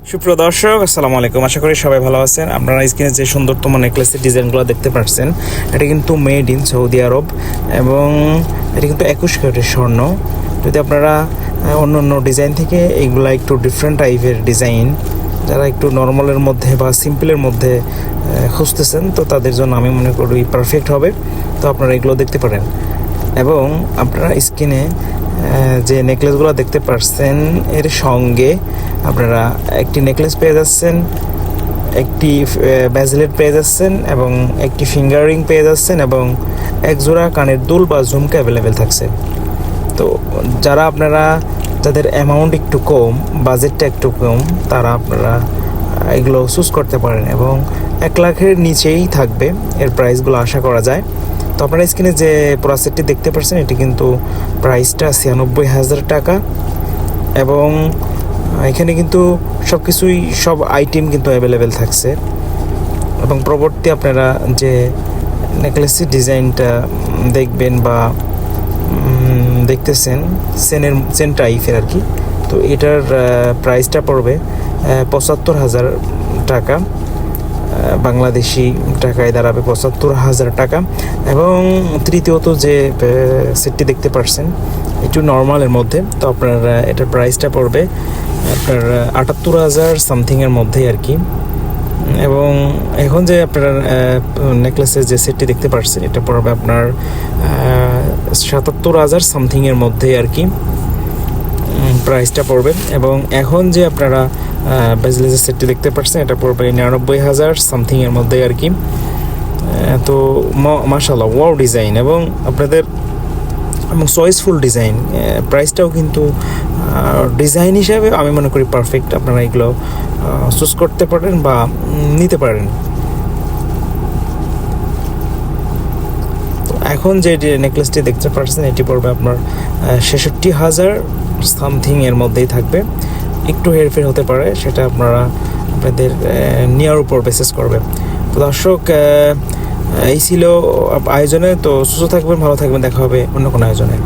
সুপ্রিয় দর্শক, আসসালামু আলাইকুম। আশা করি সবাই ভালো আছেন। আপনারা স্ক্রিনে যে সুন্দরতম নেকলেসের ডিজাইনগুলো দেখতে পাচ্ছেন, এটা কিন্তু মেড ইন সৌদি আরব এবং এটা কিন্তু 21 ক্যারেটের স্বর্ণ। যদি আপনারা অন্য অন্য ডিজাইন থেকে এইগুলা একটু ডিফারেন্ট টাইপের ডিজাইন, যারা একটু নর্মালের মধ্যে বা সিম্পলের মধ্যে খুঁজতেছেন, তো তাদের জন্য আমি মনে করি পারফেক্ট হবে। তো আপনারা এগুলো দেখতে পারেন এবং আপনারা স্ক্রিনে যে নেকলেসগুলো দেখতে পাচ্ছেন এর সঙ্গে আপনারা একটি নেকলেস পেয়ে যাচ্ছেন, একটি ব্যাজলেট পেয়ে যাচ্ছেন এবং একটি ফিঙ্গার রিং পেয়ে যাচ্ছেন এবং এক জোড়া কানের দুল বা ঝুমকা অ্যাভেলেবেল থাকছে। তো যাদের অ্যামাউন্ট একটু কম, বাজেটটা একটু কম, তারা আপনারা এগুলো চুজ করতে পারেন এবং 1 লাখের নিচেই থাকবে এর প্রাইসগুলো আশা করা যায়। তো আপনারা স্ক্রিনে যে পুরো সেটটি দেখতে পাচ্ছেন, এটি কিন্তু প্রাইসটা 96,000 টাকা এবং এখানে কিন্তু সব আইটেম কিন্তু অ্যাভেলেবেল থাকছে এবং পরবর্তী আপনারা যে নেকলেসের ডিজাইনটা দেখবেন বা দেখতেছেন চেন টাইপের আর কি। তো এটার প্রাইসটা পড়বে 75,000 টাকা, বাংলাদেশি টাকায় দাঁড়াবে 75,000 টাকা। এবং তৃতীয়ত যে সেটটি দেখতে পাচ্ছেন একটু নর্মালের মধ্যে, তো আপনার এটার প্রাইসটা পড়বে আপনার 78,000 সামথিংয়ের মধ্যেই আর কি। এবং এখন যে আপনার নেকলেসের যে সেটটি দেখতে পাচ্ছেন, এটা পড়বে আপনার 77,000 সামথিংয়ের মধ্যেই আর কি প্রাইসটা পড়বে। এবং এখন যে আপনারা ব্রেসলেটের সেটটি দেখতে পাচ্ছেন, এটা পড়বে 99,000 সামথিংয়ের মধ্যে আর কি। তো মাশাআল্লাহ, ওয়াও ডিজাইন এবং আপনাদের এবং চয়েসফুল ডিজাইন, প্রাইসটাও কিন্তু ডিজাইন হিসাবে আমি মনে করি পারফেক্ট। আপনারা এগুলো চুজ করতে পারেন বা নিতে পারেন। তো এখন যে নেকলেসটি দেখতে পাচ্ছেন, এটি পড়বে আপনার 66,000 সামথিংয়ের মধ্যেই থাকবে। একটু হেরফের হতে পারে, সেটা আপনাদের নেওয়ার উপর বেসিস করবে। তো দর্শক, এই ছিল আয়োজনে। তো সুস্থ থাকবেন, ভালো থাকবেন, দেখা হবে অন্য কোনো আয়োজনে।